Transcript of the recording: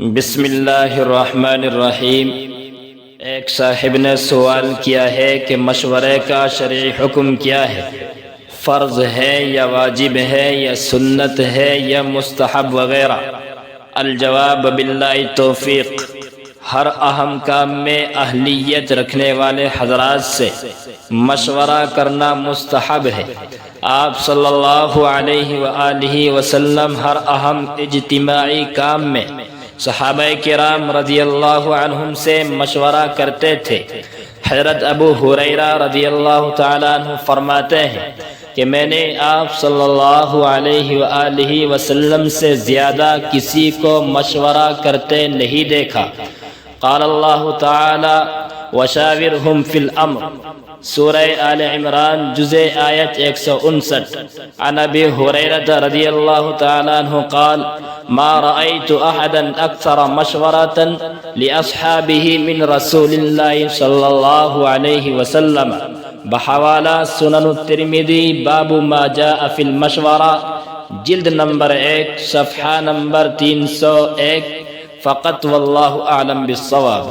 بسم اللہ الرحمن الرحیم۔ ایک صاحب نے سوال کیا ہے کہ مشورے کا شرعی حکم کیا ہے؟ فرض ہے یا واجب ہے یا سنت ہے یا مستحب وغیرہ؟ الجواب باللہ توفیق، ہر اہم کام میں اہلیت رکھنے والے حضرات سے مشورہ کرنا مستحب ہے۔ آپ صلی اللہ علیہ وآلہ وسلم ہر اہم اجتماعی کام میں صحابہ کرام رضی اللہ عنہم سے مشورہ کرتے تھے۔ حضرت ابو ہریرہ رضی اللہ تعالیٰ عنہ فرماتے ہیں کہ میں نے آپ صلی اللہ علیہ وآلہ وسلم سے زیادہ کسی کو مشورہ کرتے نہیں دیکھا۔ قال اللہ تعالی وشاورہم فی الامر، سورہ آل عمران جزء آیت 159۔ عن ابی ہریرہ رضی اللہ تعالیٰ عنہ قال ما رأيت احدا اکثر مشورۃ لاصحابہ من رسول اللہ صلی اللہ علیہ وسلم، بحوالہ سنن الترمذی باب ما جاء فی المشورہ، جلد نمبر 1 صفحہ نمبر 301۔ فقط واللہ اعلم بالصواب۔